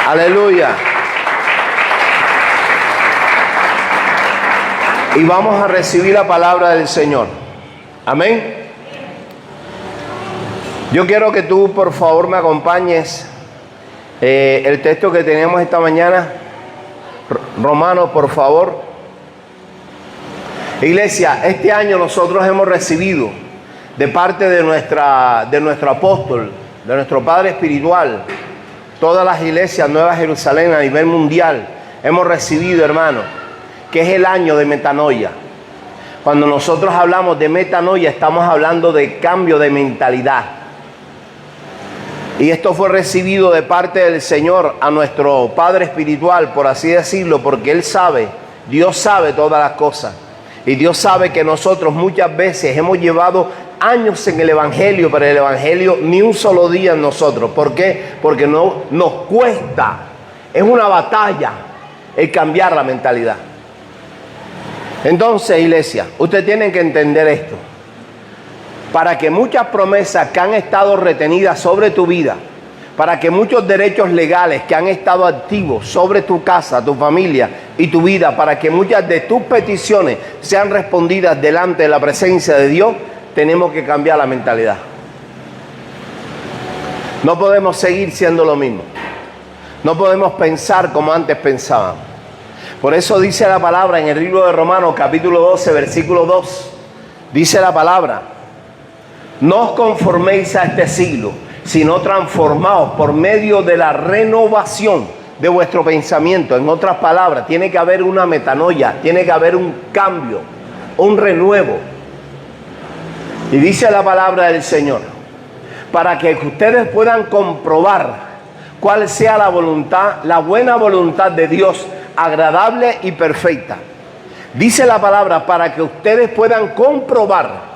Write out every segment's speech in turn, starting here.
Aleluya. Y vamos a recibir la palabra del Señor. Amén. Yo quiero que tú, por favor, me acompañes. El texto que tenemos esta mañana, Romanos, por favor. Iglesia, este año nosotros hemos recibido de parte de nuestro apóstol, de nuestro Padre espiritual, todas las iglesias Nueva Jerusalén a nivel mundial, hemos recibido, hermano, que es el año de metanoia. Cuando nosotros hablamos de metanoia, estamos hablando de cambio de mentalidad. Y esto fue recibido de parte del Señor a nuestro Padre espiritual, por así decirlo, porque Él sabe, Dios sabe todas las cosas. Y Dios sabe que nosotros muchas veces hemos llevado años en el Evangelio, pero el Evangelio ni un solo día en nosotros. ¿Por qué? Porque no nos cuesta, es una batalla el cambiar la mentalidad. Entonces, iglesia, ustedes tienen que entender esto. Para que muchas promesas que han estado retenidas sobre tu vida, para que muchos derechos legales que han estado activos sobre tu casa, tu familia y tu vida, para que muchas de tus peticiones sean respondidas delante de la presencia de Dios, tenemos que cambiar la mentalidad. No podemos seguir siendo lo mismo. No podemos pensar como antes pensábamos. Por eso dice la palabra en el libro de Romanos, capítulo 12, versículo 2. Dice la palabra: no os conforméis a este siglo, sino transformaos por medio de la renovación de vuestro pensamiento. En otras palabras, tiene que haber una metanoia, tiene que haber un cambio, un renuevo. Y dice la palabra del Señor, para que ustedes puedan comprobar cuál sea la voluntad, la buena voluntad de Dios, agradable y perfecta. Dice la palabra, para que ustedes puedan comprobar.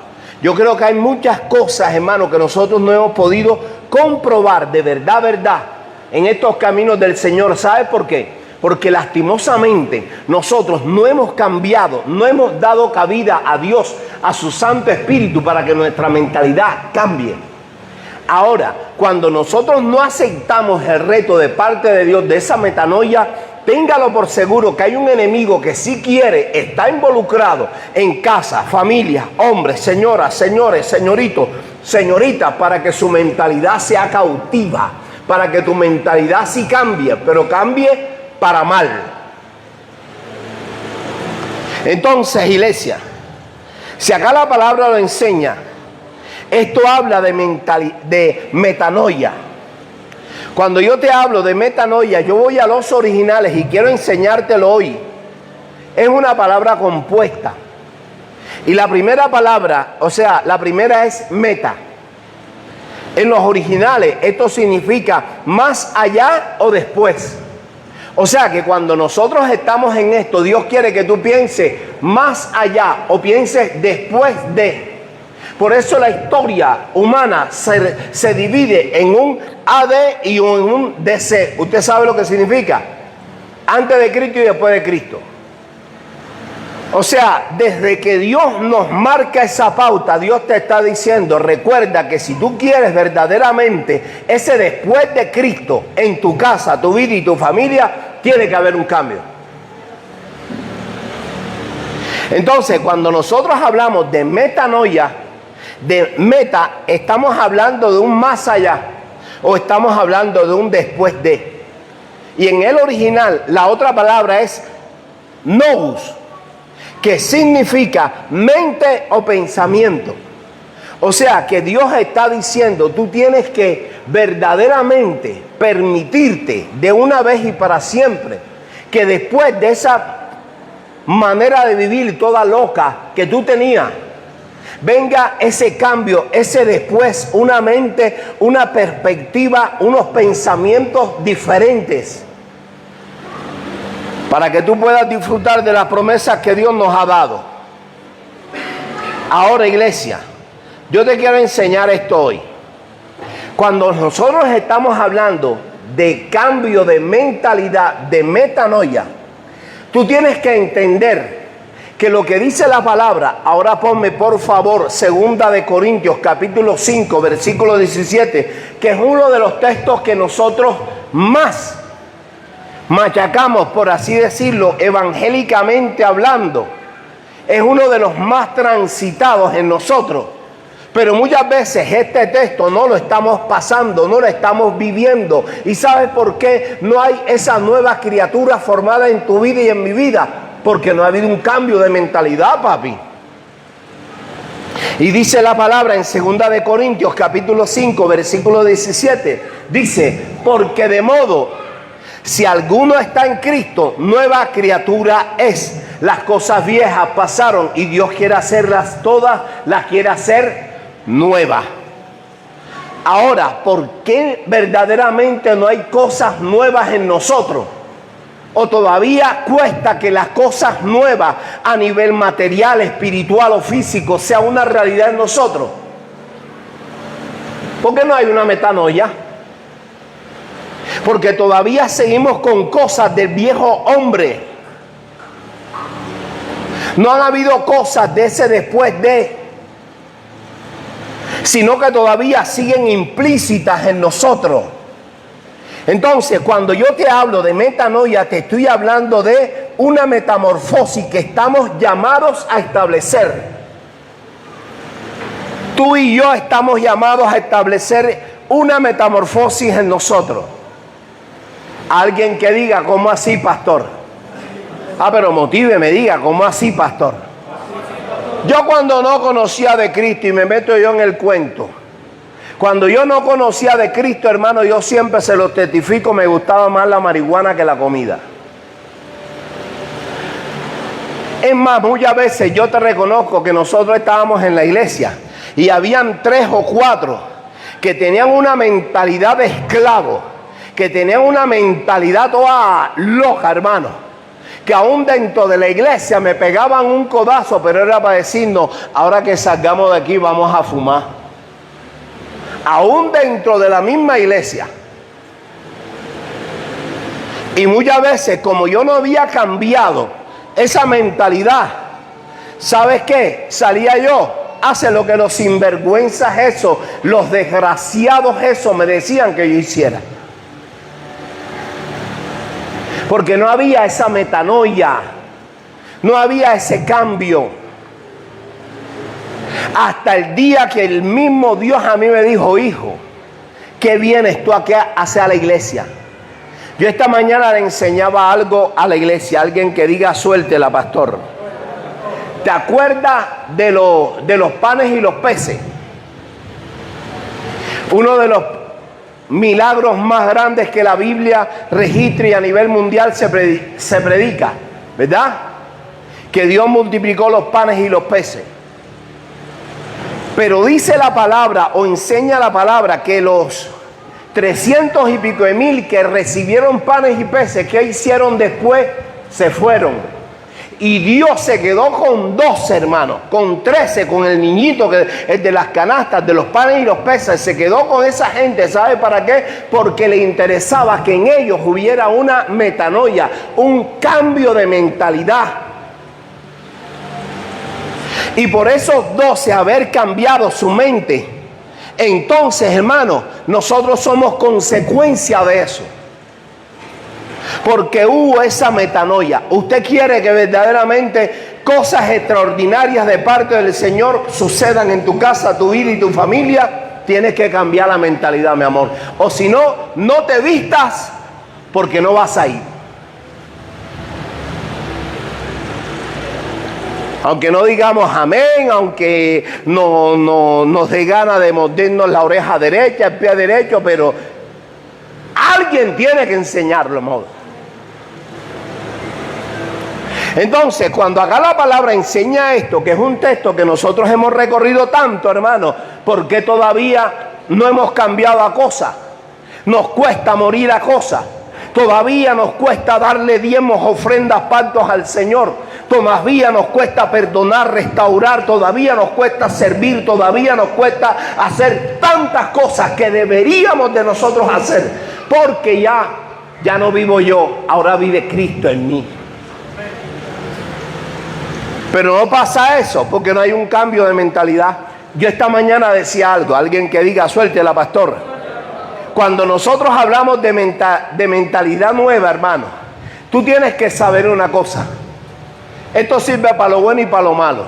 Yo creo que hay muchas cosas, hermano, que nosotros no hemos podido comprobar de verdad, en estos caminos del Señor. ¿Sabe por qué? Porque lastimosamente nosotros no hemos cambiado, no hemos dado cabida a Dios, a su Santo Espíritu, para que nuestra mentalidad cambie. Ahora, cuando nosotros no aceptamos el reto de parte de Dios de esa metanoia, téngalo por seguro que hay un enemigo que si quiere, está involucrado en casa, familia, hombres, señoras, señores, señoritos, señoritas, para que su mentalidad sea cautiva, para que tu mentalidad sí cambie, pero cambie para mal. Entonces, iglesia, si acá la palabra lo enseña, esto habla de metanoia. Cuando yo te hablo de metanoia, yo voy a los originales y quiero enseñártelo hoy. Es una palabra compuesta. Y la primera palabra, o sea, la primera es meta. En los originales, esto significa más allá o después. O sea que cuando nosotros estamos en esto, Dios quiere que tú pienses más allá o pienses después de. Por eso la historia humana se divide en un AD y en un DC. ¿Usted sabe lo que significa? Antes de Cristo y después de Cristo. O sea, desde que Dios nos marca esa pauta, Dios te está diciendo, recuerda que si tú quieres verdaderamente ese después de Cristo en tu casa, tu vida y tu familia, tiene que haber un cambio. Entonces, cuando nosotros hablamos de metanoia, de meta, estamos hablando de un más allá o estamos hablando de un después de. Y en el original la otra palabra es nous, que significa mente o pensamiento. O sea que Dios está diciendo, tú tienes que verdaderamente permitirte de una vez y para siempre que después de esa manera de vivir toda loca que tú tenías, venga ese cambio, ese después, una mente, una perspectiva, unos pensamientos diferentes, para que tú puedas disfrutar de las promesas que Dios nos ha dado. Ahora, iglesia, yo te quiero enseñar esto hoy. Cuando nosotros estamos hablando de cambio de mentalidad, de metanoia, tú tienes que entender que lo que dice la palabra, ahora ponme por favor 2 Corintios capítulo 5 versículo 17, que es uno de los textos que nosotros más machacamos, por así decirlo, evangélicamente hablando, es uno de los más transitados en nosotros. Pero muchas veces este texto no lo estamos pasando, no lo estamos viviendo. ¿Y sabes por qué no hay esa nueva criatura formada en tu vida y en mi vida? Porque no ha habido un cambio de mentalidad, papi. Y dice la palabra en 2 de Corintios capítulo 5 versículo 17. Dice, porque de modo, si alguno está en Cristo, nueva criatura es. Las cosas viejas pasaron y Dios quiere hacerlas todas, las quiere hacer nuevas. Ahora, ¿por qué verdaderamente no hay cosas nuevas en nosotros? ¿O todavía cuesta que las cosas nuevas a nivel material, espiritual o físico sea una realidad en nosotros? ¿Por qué no hay una metanoia? Porque todavía seguimos con cosas del viejo hombre. No han habido cosas de ese después de, sino que todavía siguen implícitas en nosotros. Entonces, cuando yo te hablo de metanoia, te estoy hablando de una metamorfosis que estamos llamados a establecer. Tú y yo estamos llamados a establecer una metamorfosis en nosotros. Alguien que diga, ¿cómo así, pastor? Pero motíveme, diga, ¿cómo así, pastor? Yo cuando no conocía de Cristo, y me meto yo en el cuento, cuando yo no conocía de Cristo, hermano, yo siempre se lo testifico, me gustaba más la marihuana que la comida. Es más, muchas veces yo te reconozco que nosotros estábamos en la iglesia y habían 3 o 4 que tenían una mentalidad de esclavo, que tenían una mentalidad toda loca, hermano. Que aún dentro de la iglesia me pegaban un codazo, pero era para decirnos, ahora que salgamos de aquí vamos a fumar. Aún dentro de la misma iglesia. Y muchas veces, como yo no había cambiado esa mentalidad, ¿sabes qué? Salía yo, hace lo que los sinvergüenzas esos, los desgraciados esos me decían que yo hiciera. Porque no había esa metanoia, no había ese cambio. Hasta el día que el mismo Dios a mí me dijo, hijo, ¿qué vienes tú aquí a hacer a la iglesia? Yo esta mañana le enseñaba algo a la iglesia, alguien que diga suéltela, pastor. ¿Te acuerdas de los panes y los peces? Uno de los milagros más grandes que la Biblia registra y a nivel mundial se predica, ¿verdad? Que Dios multiplicó los panes y los peces. Pero dice la palabra, o enseña la palabra, que los 300 y pico de mil que recibieron panes y peces, ¿qué hicieron después? Se fueron. Y Dios se quedó con 12, hermanos, con 13, con el niñito, que el de las canastas, de los panes y los peces. Se quedó con esa gente, ¿sabe para qué? Porque le interesaba que en ellos hubiera una metanoia, un cambio de mentalidad. Y por esos 12 haber cambiado su mente, entonces, hermanos, nosotros somos consecuencia de eso. Porque hubo esa metanoia. Usted quiere que verdaderamente cosas extraordinarias de parte del Señor sucedan en tu casa, tu vida y tu familia. Tienes que cambiar la mentalidad, mi amor. O si no, no te vistas porque no vas a ir. Aunque no digamos amén, aunque no nos dé gana de mordernos la oreja derecha, el pie derecho, pero alguien tiene que enseñarlo, amor. Entonces, cuando acá la palabra enseña esto, que es un texto que nosotros hemos recorrido tanto, hermano, ¿por qué todavía no hemos cambiado a cosas? Nos cuesta morir a cosas. Todavía nos cuesta darle diezmos, ofrendas, pactos al Señor. Todavía nos cuesta perdonar, restaurar. Todavía nos cuesta servir. Todavía nos cuesta hacer tantas cosas que deberíamos de nosotros hacer. Porque ya no vivo yo, ahora vive Cristo en mí. Pero no pasa eso, porque no hay un cambio de mentalidad. Yo esta mañana decía algo, alguien que diga suéltela, pastor. Cuando nosotros hablamos de mentalidad nueva, hermano, Tú tienes que saber una cosa. Esto sirve para lo bueno y para lo malo.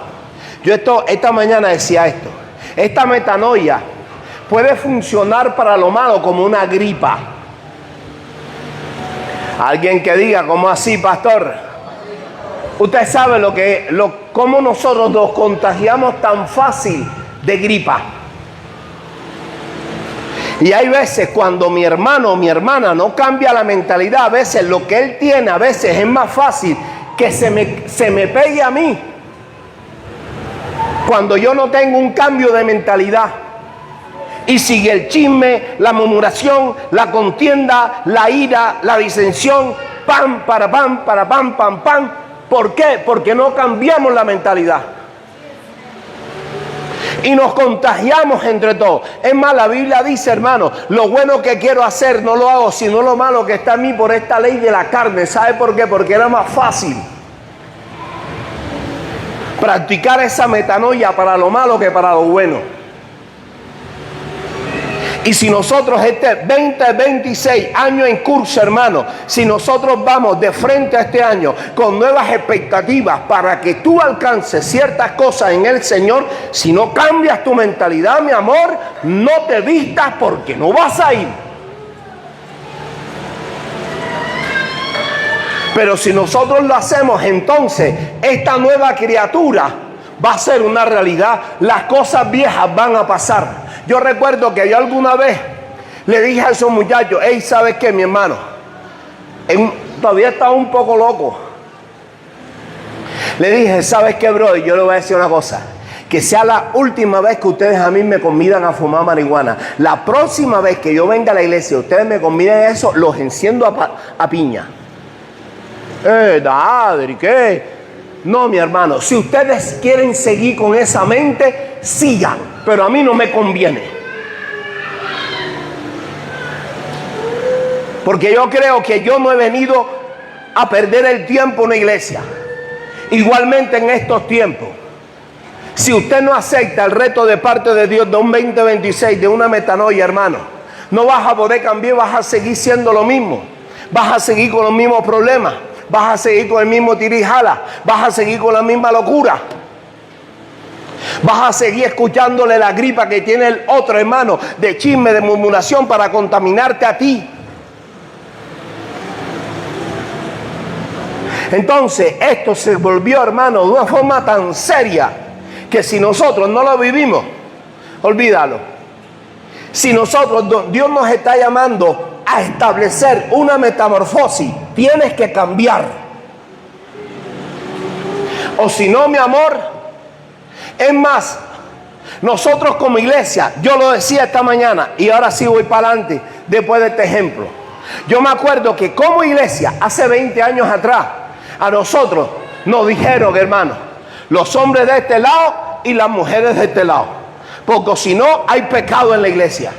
Yo esta mañana decía esto. Esta metanoia puede funcionar para lo malo como una gripa. Alguien que diga, ¿cómo así, pastor? Usted sabe cómo nosotros nos contagiamos tan fácil de gripa. Y hay veces cuando mi hermano o mi hermana no cambia la mentalidad, a veces lo que él tiene, a veces es más fácil que se me pegue a mí. Cuando yo no tengo un cambio de mentalidad. Y sigue el chisme, la murmuración, la contienda, la ira, la disensión, pam, para pam, pam, pam. ¿Por qué? Porque no cambiamos la mentalidad. Y nos contagiamos entre todos. Es más, la Biblia dice, hermano, lo bueno que quiero hacer no lo hago, sino lo malo que está en mí por esta ley de la carne. ¿Sabe por qué? Porque era más fácil practicar esa metanoia para lo malo que para lo bueno. Y si nosotros 2026 año en curso, hermano, si nosotros vamos de frente a este año con nuevas expectativas para que tú alcances ciertas cosas en el Señor, si no cambias tu mentalidad, mi amor, no te vistas porque no vas a ir. Pero si nosotros lo hacemos, entonces esta nueva criatura va a ser una realidad. Las cosas viejas van a pasar. Yo recuerdo que yo alguna vez le dije a esos muchachos, hey, ¿sabes qué, mi hermano? Todavía estaba un poco loco. Le dije, ¿sabes qué, bro? Y yo le voy a decir una cosa. Que sea la última vez que ustedes a mí me convidan a fumar marihuana. La próxima vez que yo venga a la iglesia y ustedes me conviden a eso, los enciendo a piña. Dadri, ¿qué? No, mi hermano, si ustedes quieren seguir con esa mente, sigan, pero a mí no me conviene. Porque yo creo que yo no he venido a perder el tiempo en una iglesia. Igualmente en estos tiempos, si usted no acepta el reto de parte de Dios de un 2026, de una metanoia, hermano, no vas a poder cambiar, vas a seguir siendo lo mismo. Vas a seguir con los mismos problemas. Vas a seguir con el mismo tirijala. Vas a seguir con la misma locura. Vas a seguir escuchándole la gripa que tiene el otro, hermano, de chisme, de murmuración para contaminarte a ti. Entonces, esto se volvió, hermano, de una forma tan seria que si nosotros no lo vivimos, olvídalo. Si nosotros, Dios nos está llamando a establecer una metamorfosis, tienes que cambiar. O si no, mi amor, es más, nosotros como iglesia, yo lo decía esta mañana y ahora sí voy para adelante después de este ejemplo. Yo me acuerdo que como iglesia, hace 20 años atrás, a nosotros nos dijeron, hermano, los hombres de este lado y las mujeres de este lado, porque si no hay pecado en la iglesia.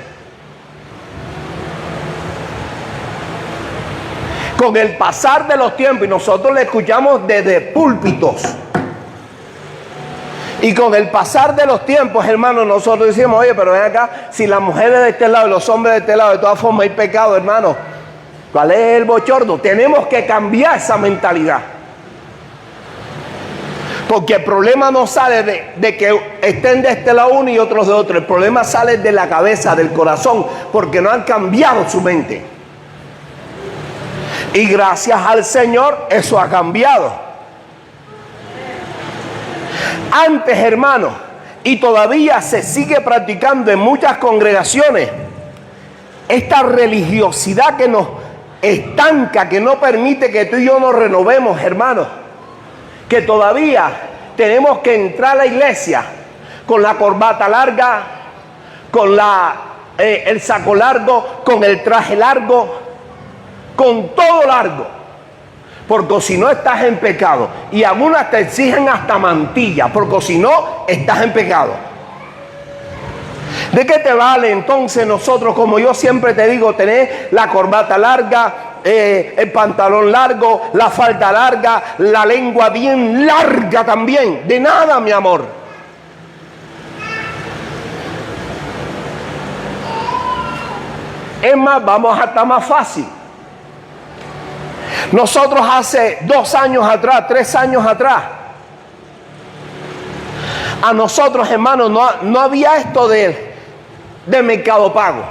Con el pasar de los tiempos, y nosotros le escuchamos desde púlpitos, y con el pasar de los tiempos, hermano, nosotros decimos, oye, pero ven acá, si las mujeres de este lado y los hombres de este lado, de todas formas hay pecado, hermano, ¿cuál es el bochorno? Tenemos que cambiar esa mentalidad. Porque el problema no sale de que estén de este lado uno y otros de otro. El problema sale de la cabeza, del corazón, porque no han cambiado su mente. Y gracias al Señor, eso ha cambiado. Antes, hermano, y todavía se sigue practicando en muchas congregaciones, esta religiosidad que nos estanca, que no permite que tú y yo nos renovemos, hermano. Que todavía tenemos que entrar a la iglesia con la corbata larga, con el saco largo, con el traje largo, con todo largo, porque si no estás en pecado. Y algunas te exigen hasta mantilla, porque si no estás en pecado. ¿De qué te vale entonces nosotros, como yo siempre te digo, tener la corbata larga, el pantalón largo, la falda larga, la lengua bien larga también? De nada, mi amor. Es más, vamos a estar más fácil. Nosotros hace 2 años atrás, 3 años atrás, a nosotros, hermanos, no había esto de Mercado Pago.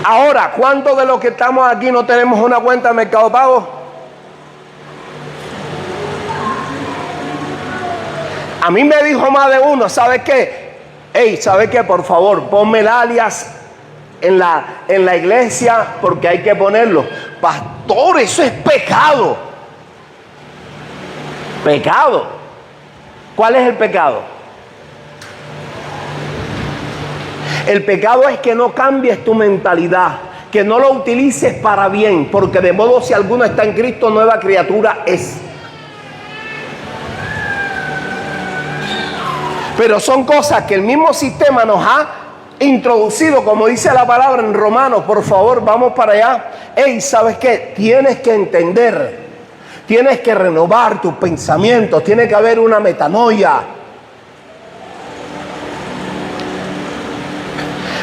Ahora, ¿cuántos de los que estamos aquí no tenemos una cuenta de Mercado Pago? A mí me dijo más de uno, ¿sabe qué? Hey, ¿sabe qué? Por favor, ponme el alias en la iglesia porque hay que ponerlo. Pastor, eso es pecado. Pecado. ¿Cuál es el pecado? El pecado es que no cambies tu mentalidad, que no lo utilices para bien, porque de modo si alguno está en Cristo, nueva criatura es. Pero son cosas que el mismo sistema nos ha introducido, como dice la palabra en Romanos. Por favor, vamos para allá. Hey, ¿sabes qué? Tienes que entender, tienes que renovar tus pensamientos, tiene que haber una metanoia.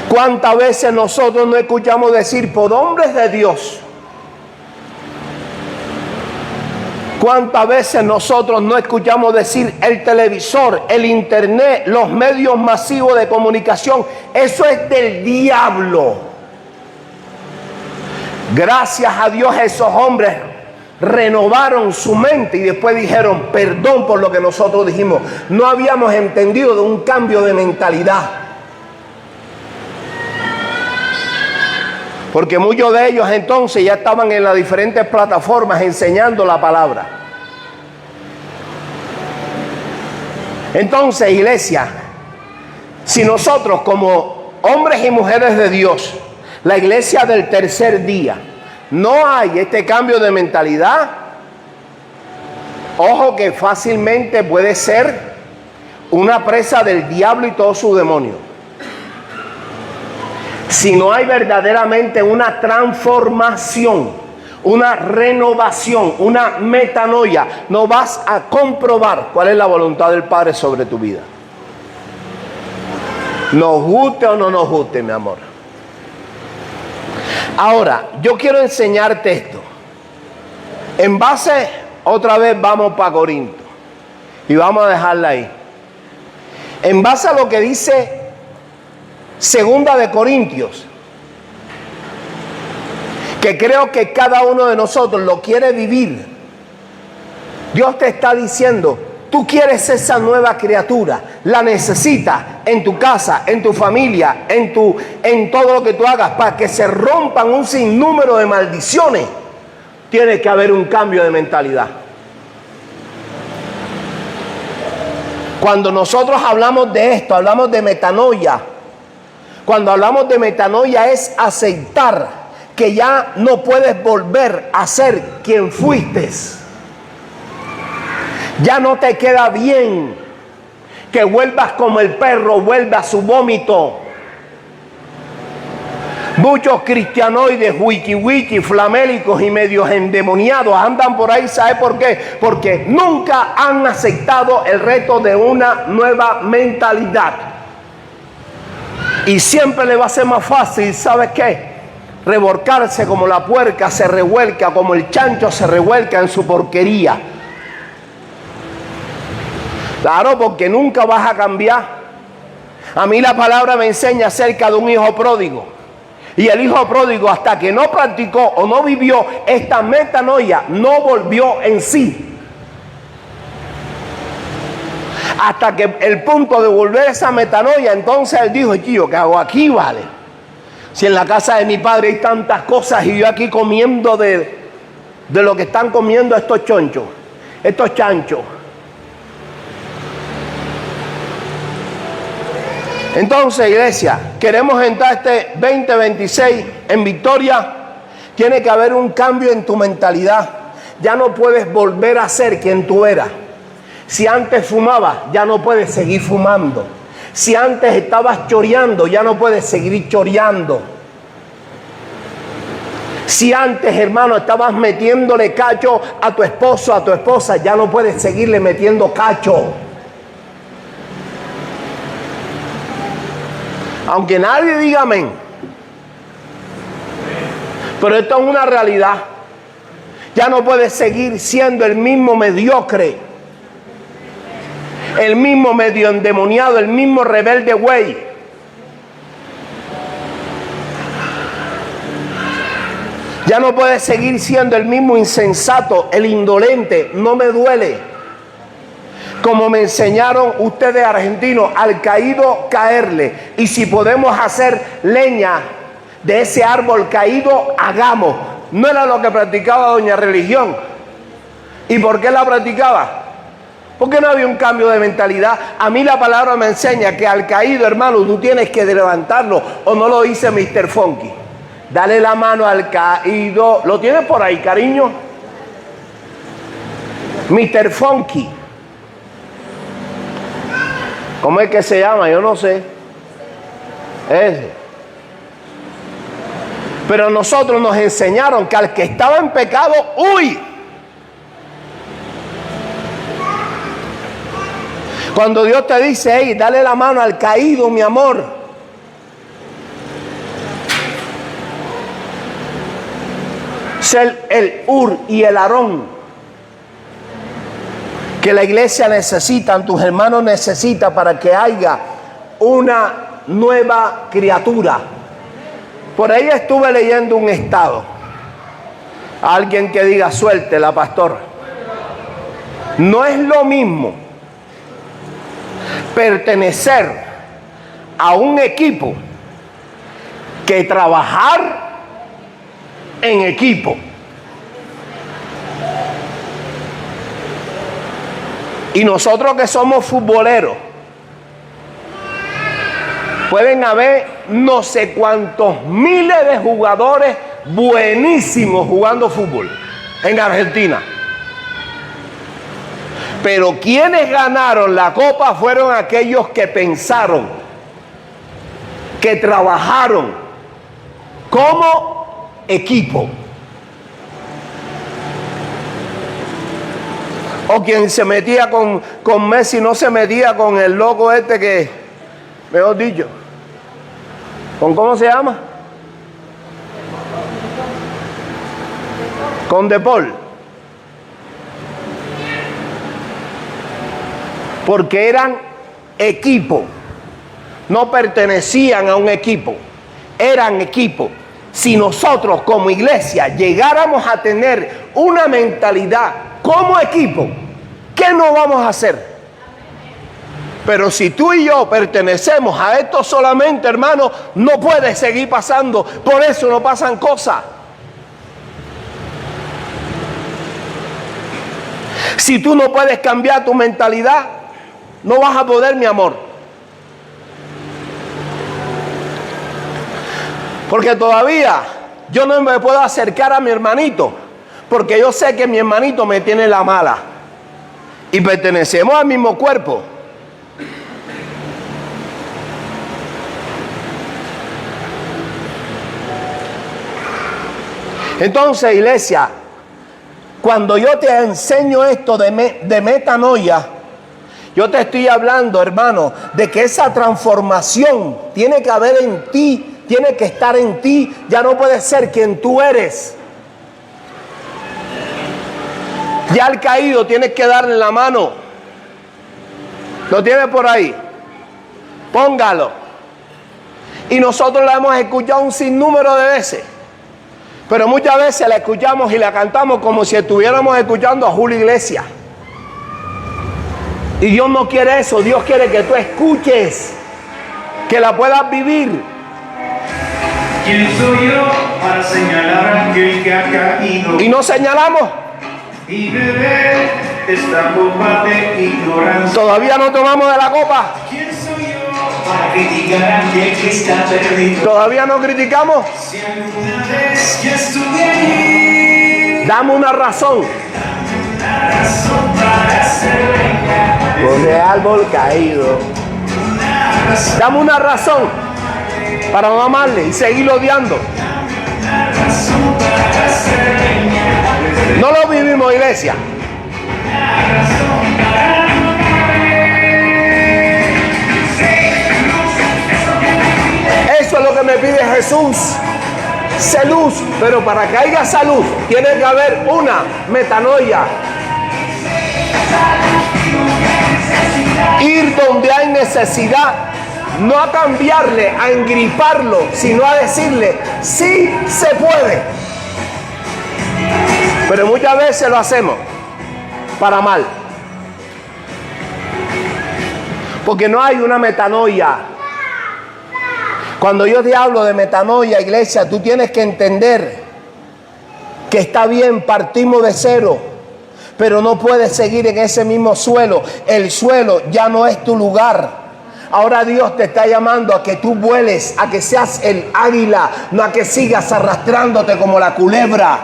¿Cuántas veces nosotros no escuchamos decir por hombres de Dios? ¿Cuántas veces nosotros no escuchamos decir el televisor, el internet, los medios masivos de comunicación? Eso es del diablo. Gracias a Dios esos hombres renovaron su mente y después dijeron perdón por lo que nosotros dijimos. No habíamos entendido de un cambio de mentalidad. Porque muchos de ellos entonces ya estaban en las diferentes plataformas enseñando la palabra. Entonces, iglesia, si nosotros como hombres y mujeres de Dios, la iglesia del tercer día, no hay este cambio de mentalidad, ojo que fácilmente puede ser una presa del diablo y todos sus demonios. Si no hay verdaderamente una transformación, una renovación, una metanoia, no vas a comprobar cuál es la voluntad del Padre sobre tu vida. Nos guste o no nos guste, mi amor. Ahora, yo quiero enseñarte esto. En base, otra vez vamos para Corinto. Y vamos a dejarla ahí. En base a lo que dice Segunda de Corintios, que creo que cada uno de nosotros lo quiere vivir. Dios te está diciendo, tú quieres esa nueva criatura, la necesitas en tu casa, en tu familia, en todo lo que tú hagas, para que se rompan un sinnúmero de maldiciones. Tiene que haber un cambio de mentalidad. Cuando nosotros hablamos de esto, hablamos de metanoia. Cuando hablamos de metanoia es aceptar que ya no puedes volver a ser quien fuiste. Ya no te queda bien que vuelvas como el perro vuelve a su vómito. Muchos cristianoides, wiki, flamélicos y medios endemoniados andan por ahí, ¿sabe por qué? Porque nunca han aceptado el reto de una nueva mentalidad. Y siempre le va a ser más fácil, ¿sabes qué? Revolcarse como la puerca se revuelca, como el chancho se revuelca en su porquería. Claro, porque nunca vas a cambiar. A mí la palabra me enseña acerca de un hijo pródigo. Y el hijo pródigo, hasta que no practicó o no vivió esta metanoia, no volvió en sí. Hasta que el punto de volver esa metanoia, entonces él dijo, tío, ¿qué hago aquí, vale? Si en la casa de mi padre hay tantas cosas y yo aquí comiendo de lo que están comiendo estos chonchos, estos chanchos. Entonces, iglesia, queremos entrar este 2026 en victoria. Tiene que haber un cambio en tu mentalidad. Ya no puedes volver a ser quien tú eras. Si antes fumabas, ya no puedes seguir fumando. Si antes estabas choreando, ya no puedes seguir choreando. Si antes, hermano, estabas metiéndole cacho a tu esposo, a tu esposa, ya no puedes seguirle metiendo cacho. Aunque nadie diga amén. Pero esto es una realidad. Ya no puedes seguir siendo el mismo mediocre, el mismo medio endemoniado, el mismo rebelde güey. Ya no puedes seguir siendo el mismo insensato, el indolente. No me duele. Como me enseñaron ustedes argentinos, al caído caerle. Y si podemos hacer leña de ese árbol caído, hagamos. No era lo que practicaba doña Religión. ¿Y por qué la practicaba? Porque no había un cambio de mentalidad. A mí la palabra me enseña que al caído, hermano, tú tienes que levantarlo. O no lo dice Mr. Funky. Dale la mano al caído. ¿Lo tienes por ahí, cariño? Mr. Funky. ¿Cómo es que se llama? Yo no sé. Ese. Pero nosotros nos enseñaron que al que estaba en pecado, ¡uy! Cuando Dios te dice, hey, dale la mano al caído, mi amor. Ser el Ur y el Aarón que la iglesia necesita, tus hermanos necesitan para que haya una nueva criatura. Por ahí estuve leyendo un estado. Alguien que diga, suéltela, pastor. No es lo mismo pertenecer a un equipo que trabajar en equipo. Y nosotros que somos futboleros, pueden haber no sé cuántos miles de jugadores buenísimos jugando fútbol en Argentina. Pero quienes ganaron la copa fueron aquellos que pensaron, que trabajaron como equipo. O quien se metía con Messi no se metía con el loco este que, mejor dicho, ¿con cómo se llama? Con De Paul. Porque eran equipo. No pertenecían a un equipo. Eran equipo. Si nosotros como iglesia llegáramos a tener una mentalidad como equipo, ¿qué no vamos a hacer? Pero si tú y yo pertenecemos a esto solamente, hermano, no puede seguir pasando. Por eso no pasan cosas. Si tú no puedes cambiar tu mentalidad, no vas a poder, mi amor. Porque todavía yo no me puedo acercar a mi hermanito, porque yo sé que mi hermanito me tiene la mala. Y pertenecemos al mismo cuerpo. Entonces, iglesia, cuando yo te enseño esto de metanoia, yo te estoy hablando, hermano, de que esa transformación tiene que haber en ti, tiene que estar en ti. Ya no puede ser quien tú eres. Ya al caído tienes que darle la mano. ¿Lo tienes por ahí? Póngalo. Y nosotros la hemos escuchado un sinnúmero de veces. Pero muchas veces la escuchamos y la cantamos como si estuviéramos escuchando a Julio Iglesias. Y Dios no quiere eso. Dios quiere que tú escuches, que la puedas vivir. ¿Quién soy yo para señalar a aquel que ha caído? Y no señalamos. Y beber esta copa de ignorancia. Todavía no tomamos de la copa. ¿Quién soy yo para criticar a aquel que está perdido? Todavía no criticamos. Si alguna vez yo estuve allí, Dame una razón. una razón para ser venga. Con el árbol caído. Una razón, Dame una razón para no amarle y seguir odiando. una razón para ser venga. No lo vivimos, iglesia. Una razón para Eso es lo que me pide Jesús. sé luz, pero para que haya esa luz tiene que haber una metanoia. Ir donde hay necesidad, no a cambiarle, a engriparlo, sino a decirle, sí se puede. Pero muchas veces lo hacemos para mal, porque no hay una metanoia. Cuando yo te hablo de metanoia, iglesia, tú tienes que entender que está bien, partimos de cero, pero no puedes seguir en ese mismo suelo. El suelo ya no es tu lugar. Ahora Dios te está llamando a que tú vueles, a que seas el águila, no a que sigas arrastrándote como la culebra.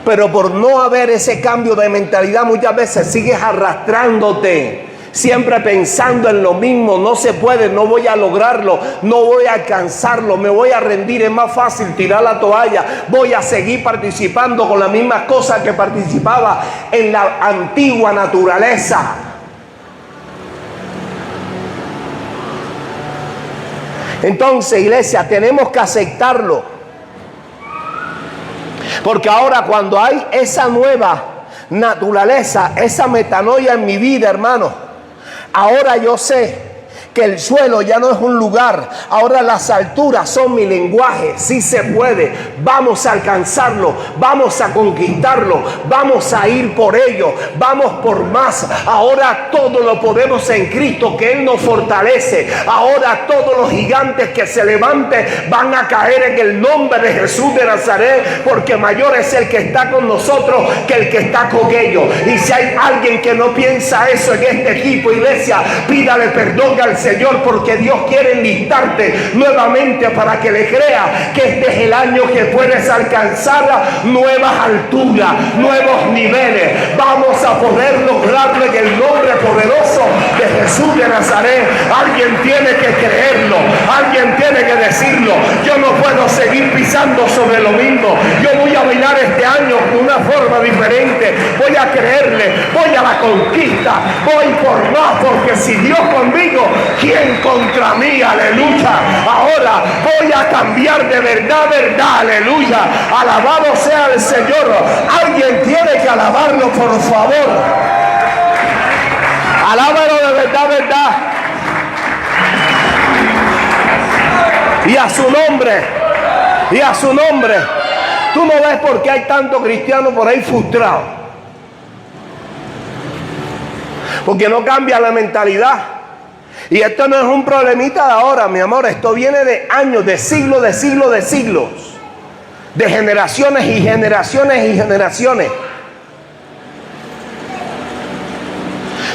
Pero por no haber ese cambio de mentalidad, muchas veces sigues arrastrándote, siempre pensando en lo mismo. No se puede, no voy a lograrlo, no voy a alcanzarlo, me voy a rendir, es más fácil tirar la toalla. Voy a seguir participando con las mismas cosas que participaba en la antigua naturaleza. Entonces, iglesia, tenemos que aceptarlo. Porque ahora cuando hay esa nueva naturaleza, esa metanoia en mi vida, hermano, ahora yo sé que el suelo ya no es un lugar. Ahora las alturas son mi lenguaje. Sí se puede. Vamos a alcanzarlo. Vamos a conquistarlo. Vamos a ir por ello. Vamos por más. Ahora todo lo podemos en Cristo, que Él nos fortalece. Ahora todos los gigantes que se levanten van a caer en el nombre de Jesús de Nazaret, porque mayor es el que está con nosotros que el que está con ellos. Y si hay alguien que no piensa eso en este equipo, iglesia, pídale perdón al Señor, porque Dios quiere enlistarte nuevamente para que le crea que este es el año que puedes alcanzar nuevas alturas, nuevos niveles. Vamos a poder lograrlo en el nombre poderoso de Jesús de Nazaret. Alguien tiene que creerlo, alguien tiene que decirlo. Yo no puedo seguir pisando sobre lo mismo. Yo voy a bailar este año de una forma diferente. Voy a creerle, voy a la conquista, voy por más, porque si Dios conmigo, ¿quién contra mí? Aleluya. Ahora voy a cambiar de verdad, verdad. Aleluya. Alabado sea el Señor. Alguien tiene que alabarlo, por favor. Alábalo de verdad, verdad. Y a su nombre. Y a su nombre. Tú no ves por qué hay tantos cristianos por ahí frustrados. Porque no cambia la mentalidad. Y esto no es un problemita de ahora, mi amor. Esto viene de años, de siglos, de siglos, de siglos. De generaciones y generaciones y generaciones.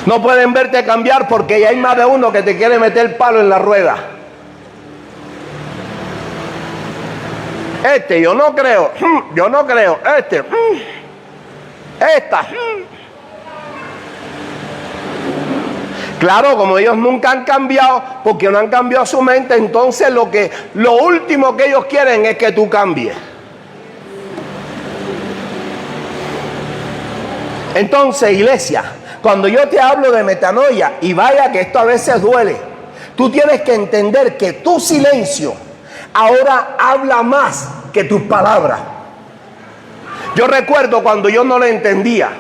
No pueden verte cambiar porque ya hay más de uno que te quiere meter el palo en la rueda. Yo no creo. Yo no creo. Esta. Claro, como ellos nunca han cambiado, porque no han cambiado su mente, entonces lo último que ellos quieren es que tú cambies. Entonces, iglesia, cuando yo te hablo de metanoia, y vaya que esto a veces duele, tú tienes que entender que tu silencio ahora habla más que tus palabras. Yo recuerdo cuando yo no lo entendía,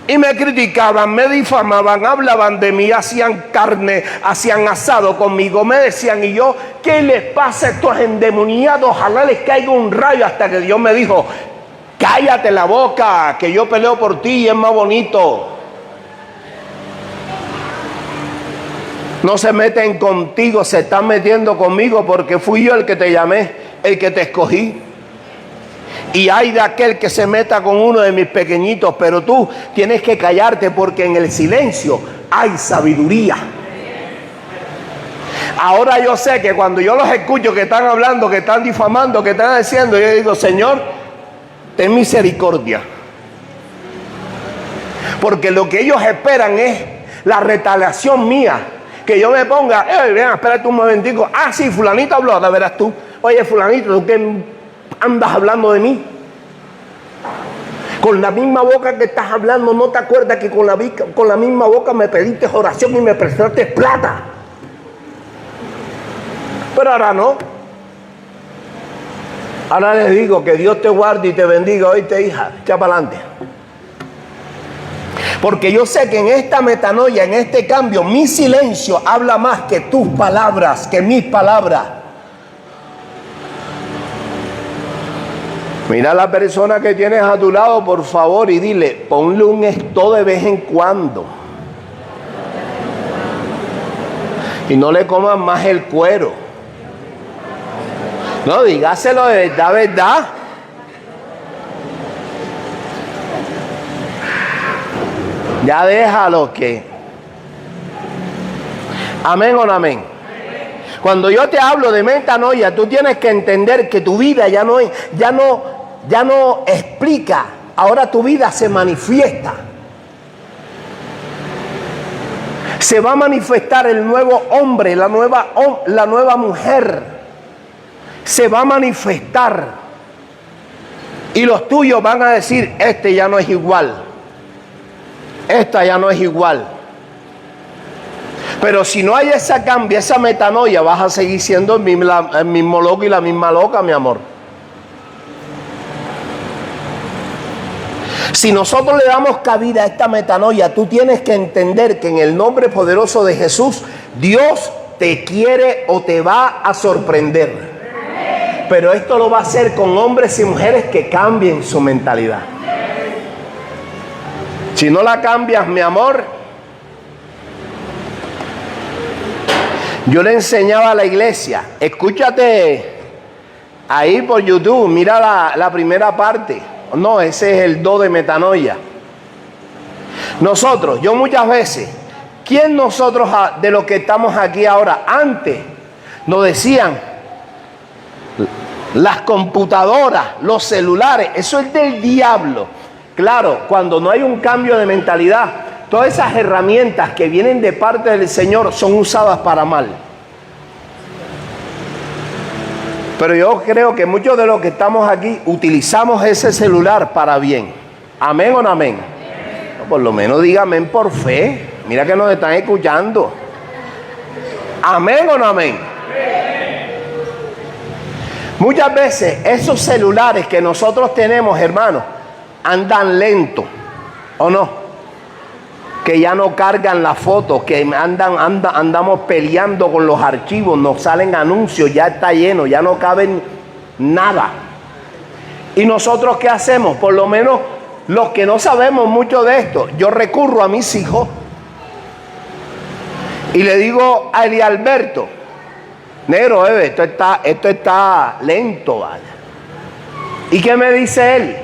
y me criticaban, me difamaban, hablaban de mí, hacían carne, hacían asado conmigo, me decían, y yo, ¿qué les pasa a estos endemoniados? Ojalá les caiga un rayo, hasta que Dios me dijo, cállate la boca, que yo peleo por ti y es más bonito. No se meten contigo, se están metiendo conmigo, porque fui yo el que te llamé, el que te escogí. Y hay de aquel que se meta con uno de mis pequeñitos, pero tú tienes que callarte, porque en el silencio hay sabiduría. Ahora yo sé que cuando yo los escucho que están hablando, que están difamando, que están diciendo, yo digo, Señor, ten misericordia. Porque lo que ellos esperan es la retaliación mía. Que yo me ponga, ven, espérate un momentico. Ah, sí, fulanito habló, la verás tú. Oye, fulanito, ¿tú qué andas hablando de mí? Con la misma boca que estás hablando, ¿no te acuerdas que con la misma boca me pediste oración y me prestaste plata? Pero ahora no. Ahora les digo que Dios te guarde y te bendiga. Oíste, hija, echa para adelante. Porque yo sé que en esta metanoia, en este cambio, mi silencio habla más que tus palabras, que mis palabras. Mira a la persona que tienes a tu lado, por favor, y dile, ponle un esto de vez en cuando. Y no le coman más el cuero. No, dígaselo de verdad, verdad. Ya déjalo que. Amén o no amén. Cuando yo te hablo de metanoia, tú tienes que entender que tu vida ya no explica. Ahora tu vida se manifiesta. Se va a manifestar el nuevo hombre, la nueva mujer. Se va a manifestar. Y los tuyos van a decir, este ya no es igual. Esta ya no es igual. Pero si no hay ese cambio, esa metanoia, vas a seguir siendo el mismo loco y la misma loca, mi amor. Si nosotros le damos cabida a esta metanoia, tú tienes que entender que en el nombre poderoso de Jesús, Dios te quiere o te va a sorprender. Pero esto lo va a hacer con hombres y mujeres que cambien su mentalidad. Si no la cambias, mi amor, yo le enseñaba a la iglesia, escúchate ahí por YouTube, mira la primera parte. No, ese es el do de metanoia. Nosotros, yo muchas veces, ¿quién nosotros de los que estamos aquí ahora? Antes nos decían, las computadoras, los celulares, eso es del diablo. Claro, cuando no hay un cambio de mentalidad, todas esas herramientas que vienen de parte del Señor son usadas para mal. Pero yo creo que muchos de los que estamos aquí utilizamos ese celular para bien. ¿Amén o no amén? No, por lo menos diga amén por fe. Mira que nos están escuchando. ¿Amén o no amén? Muchas veces esos celulares que nosotros tenemos, hermanos, andan lento, ¿o no? Que ya no cargan las fotos, que andamos peleando con los archivos, nos salen anuncios, ya está lleno, ya no caben nada. ¿Y nosotros qué hacemos? Por lo menos los que no sabemos mucho de esto, yo recurro a mis hijos y le digo a Eli Alberto, negro, esto está lento, ¿vale? ¿Y qué me dice él?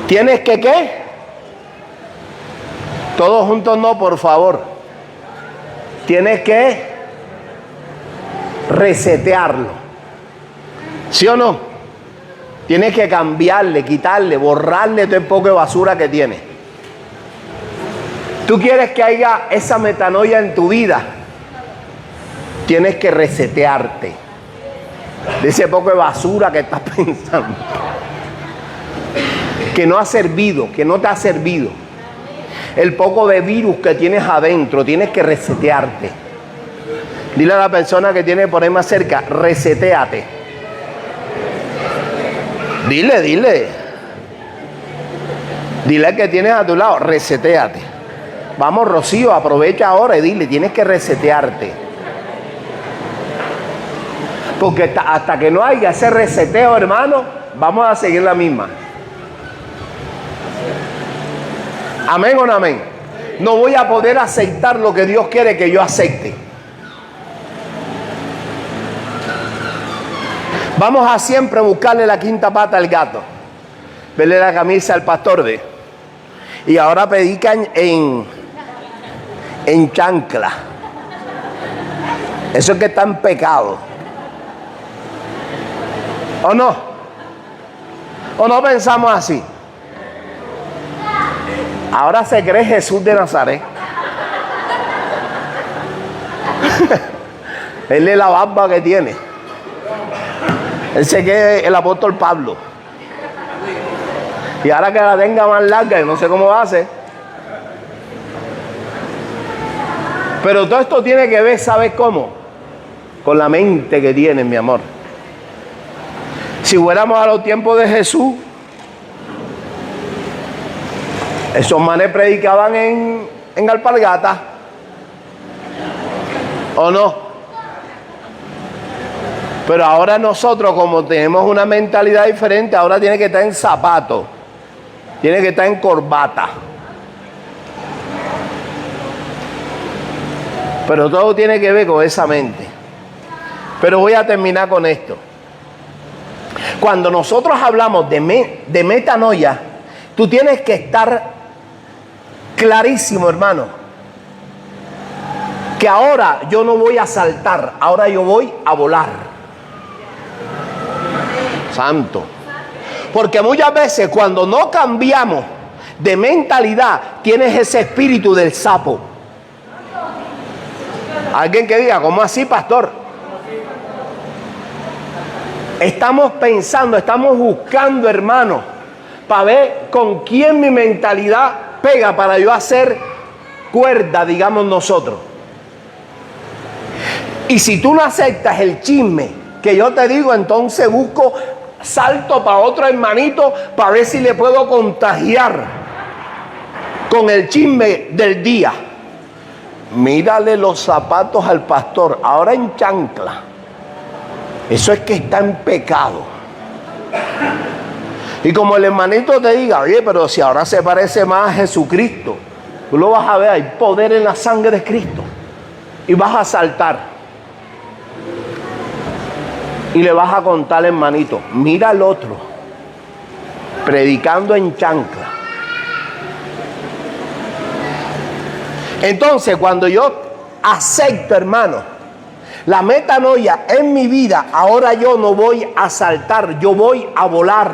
¿Tienes que qué? Todos juntos no, por favor. Tienes que resetearlo. ¿Sí o no? Tienes que cambiarle, quitarle, borrarle todo el poco de basura que tiene. ¿Tú quieres que haya esa metanoia en tu vida? Tienes que resetearte de ese poco de basura que estás pensando, que no ha servido, que no te ha servido. El poco de virus que tienes adentro, tienes que resetearte. Dile a la persona que tiene por ahí más cerca, reseteate. Dile al que tienes a tu lado, reseteate. Vamos, Rocío, aprovecha ahora y dile, tienes que resetearte. Porque hasta que no haya ese reseteo, hermano, vamos a seguir la misma. ¿Amén o no amén? No voy a poder aceptar lo que Dios quiere que yo acepte. Vamos a siempre buscarle la quinta pata al gato. Verle la camisa al pastor de. Y ahora predican en chancla. Eso es que está en pecado. ¿O no? ¿O no pensamos así? Ahora se cree Jesús de Nazaret. Él es la barba que tiene. Él se cree el apóstol Pablo. Y ahora que la tenga más larga, yo no sé cómo va a ser. Pero todo esto tiene que ver, ¿sabes cómo? Con la mente que tiene, mi amor. Si fuéramos a los tiempos de Jesús, esos manes predicaban en alpargata, ¿o no? Pero ahora nosotros, como tenemos una mentalidad diferente, ahora tiene que estar en zapatos, tiene que estar en corbata. Pero todo tiene que ver con esa mente. Pero voy a terminar con esto. Cuando nosotros hablamos de metanoia, tú tienes que estar clarísimo, hermano, que ahora yo no voy a saltar, ahora yo voy a volar. Santo. Porque muchas veces cuando no cambiamos de mentalidad, tienes ese espíritu del sapo. Alguien que diga, ¿cómo así, pastor? Estamos pensando, estamos buscando, hermano, para ver con quién mi mentalidad pega para yo hacer cuerda, digamos nosotros. Y si tú no aceptas el chisme que yo te digo, entonces salto para otro hermanito para ver si le puedo contagiar con el chisme del día. Mírale los zapatos al pastor, ahora en chancla. Eso es que está en pecado. Y como el hermanito te diga, oye, pero si ahora se parece más a Jesucristo, tú lo vas a ver, hay poder en la sangre de Cristo. Y vas a saltar. Y le vas a contar al hermanito, mira al otro, predicando en chancla. Entonces, cuando yo acepto, hermano, la metanoia en mi vida, ahora yo no voy a saltar, yo voy a volar.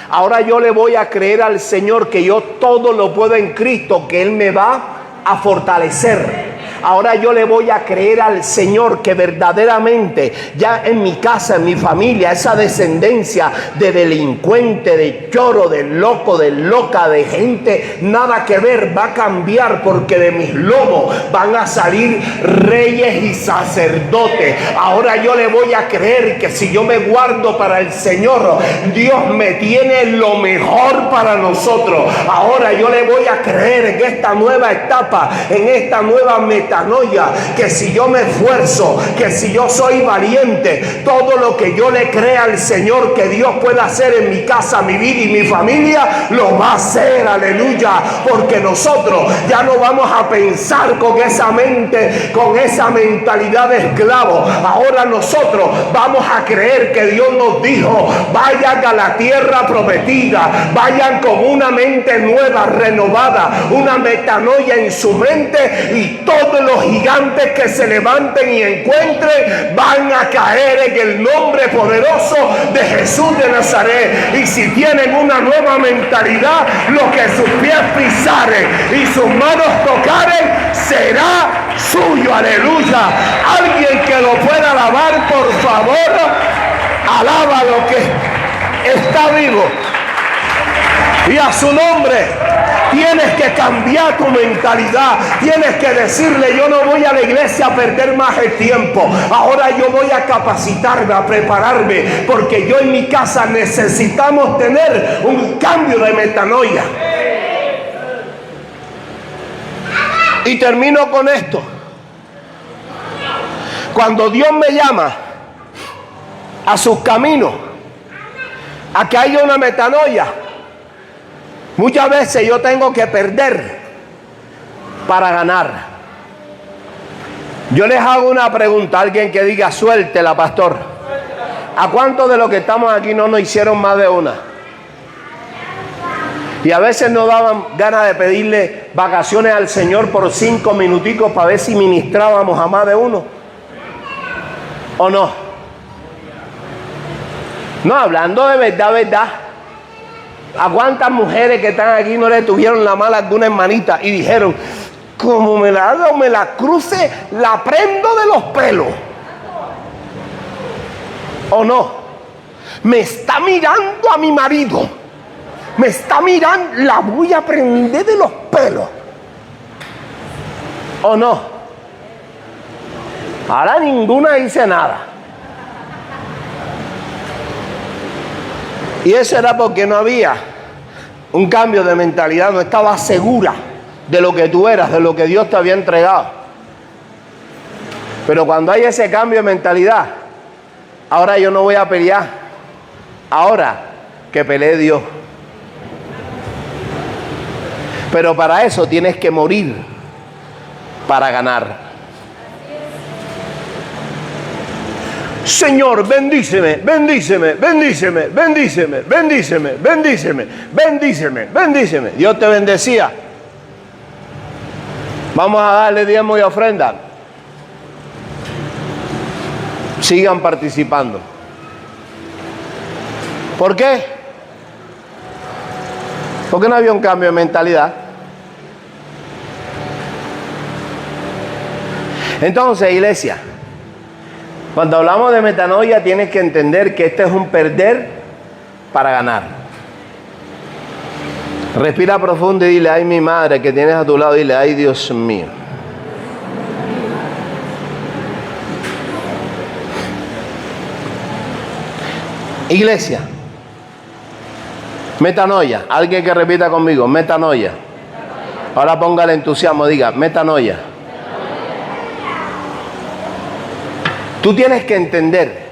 Ahora yo le voy a creer al Señor que yo todo lo puedo en Cristo, que Él me va a fortalecer. Ahora yo le voy a creer al Señor que verdaderamente ya en mi casa, en mi familia, esa descendencia de delincuente, de choro, de loco, de loca, de gente nada que ver, va a cambiar, porque de mis lomos van a salir reyes y sacerdotes. Ahora yo le voy a creer que si yo me guardo para el Señor, Dios me tiene lo mejor para nosotros. Ahora yo le voy a creer en esta nueva etapa, en esta nueva metanoia, que si yo me esfuerzo, que si yo soy valiente, todo lo que yo le crea al Señor que Dios puede hacer en mi casa, mi vida y mi familia, lo va a hacer, aleluya, porque nosotros ya no vamos a pensar con esa mente, con esa mentalidad de esclavo. Ahora nosotros vamos a creer que Dios nos dijo, vayan a la tierra prometida, vayan con una mente nueva, renovada, una metanoia en su mente, y todos los gigantes que se levanten y encuentren van a caer en el nombre poderoso de Jesús de Nazaret. Y si tienen una nueva mentalidad, lo que sus pies pisaren y sus manos tocaren será suyo, aleluya. Alguien que lo pueda alabar, por favor, alaba lo que está vivo y a su nombre. Tienes que cambiar tu mentalidad. Tienes que decirle, yo no voy a la iglesia a perder más el tiempo. Ahora yo voy a capacitarme, a prepararme, porque yo en mi casa necesitamos tener un cambio de metanoia. Y termino con esto. Cuando Dios me llama a sus caminos, a que haya una metanoia, muchas veces yo tengo que perder para ganar. Yo les hago una pregunta a alguien que diga, suéltela, pastor. ¿A cuántos de los que estamos aquí no nos hicieron más de una? Y a veces nos daban ganas de pedirle vacaciones al Señor por 5 minuticos para ver si ministrábamos a más de uno. ¿O no? No, hablando de verdad, verdad. ¿A cuántas mujeres que están aquí no le tuvieron la mala alguna hermanita y dijeron, como me la haga o me la cruce, la prendo de los pelos? ¿O no? Me está mirando a mi marido, me está mirando, la voy a prender de los pelos. ¿O no? Ahora ninguna dice nada. Y eso era porque no había un cambio de mentalidad, no estabas segura de lo que tú eras, de lo que Dios te había entregado. Pero cuando hay ese cambio de mentalidad, ahora yo no voy a pelear, ahora que pelee Dios. Pero para eso tienes que morir para ganar. Señor, bendíceme, bendíceme, bendíceme, bendíceme, bendíceme, bendíceme, bendíceme, bendíceme. Dios te bendecía. Vamos a darle diezmo y ofrenda. Sigan participando. ¿Por qué? Porque no había un cambio de mentalidad. Entonces, iglesia, cuando hablamos de metanoia, tienes que entender que este es un perder para ganar. Respira profundo y dile: ay, mi madre que tienes a tu lado, dile: ay, Dios mío. Iglesia, metanoia. Alguien que repita conmigo: metanoia. Ahora ponga el entusiasmo, diga: metanoia. Tú tienes que entender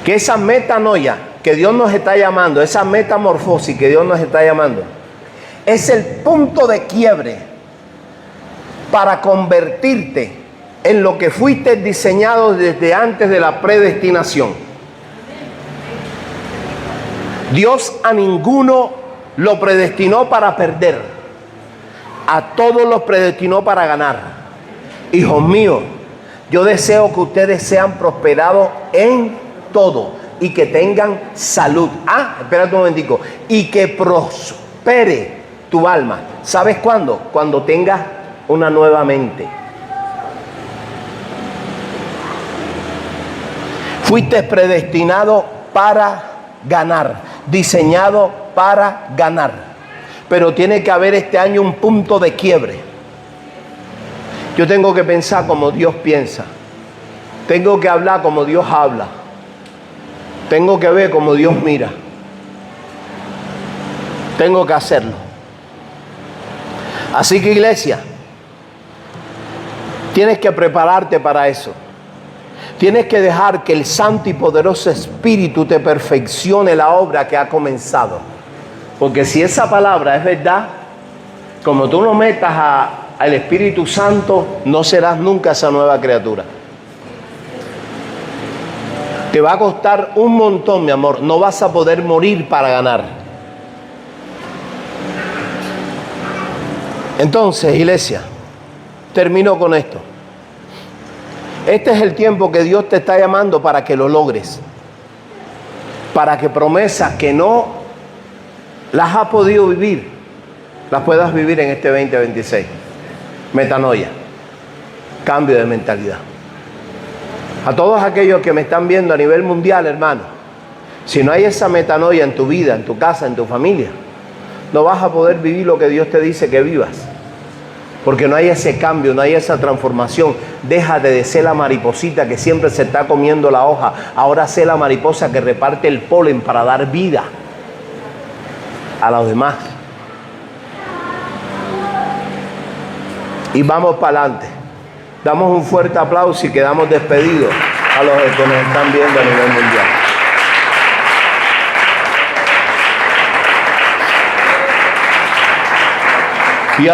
que esa metanoia que Dios nos está llamando, esa metamorfosis que Dios nos está llamando, es el punto de quiebre para convertirte en lo que fuiste diseñado desde antes de la predestinación. Dios a ninguno lo predestinó para perder, a todos los predestinó para ganar. Hijos míos, yo deseo que ustedes sean prosperados en todo y que tengan salud. Espérate un momentico. Y que prospere tu alma. ¿Sabes cuándo? Cuando tengas una nueva mente. Fuiste predestinado para ganar, diseñado para ganar. Pero tiene que haber este año un punto de quiebre. Yo tengo que pensar como Dios piensa. Tengo que hablar como Dios habla. Tengo que ver como Dios mira. Tengo que hacerlo. Así que, iglesia, tienes que prepararte para eso. Tienes que dejar que el Santo y Poderoso Espíritu te perfeccione la obra que ha comenzado. Porque si esa palabra es verdad, como tú no metas al Espíritu Santo, no serás nunca esa nueva criatura. Te va a costar un montón, mi amor. No vas a poder morir para ganar. Entonces, iglesia, termino con esto. Este es el tiempo que Dios te está llamando para que lo logres. Para que promesas que no las has podido vivir, las puedas vivir en este 2026. Metanoia. Cambio de mentalidad. A todos aquellos que me están viendo a nivel mundial, hermano, si no hay esa metanoia en tu vida, en tu casa, en tu familia, no vas a poder vivir lo que Dios te dice que vivas. Porque no hay ese cambio, no hay esa transformación. Déjate de ser la mariposita que siempre se está comiendo la hoja. Ahora sé la mariposa que reparte el polen para dar vida a los demás. Y vamos para adelante. Damos un fuerte aplauso y quedamos despedidos a los que nos están viendo a nivel mundial. Y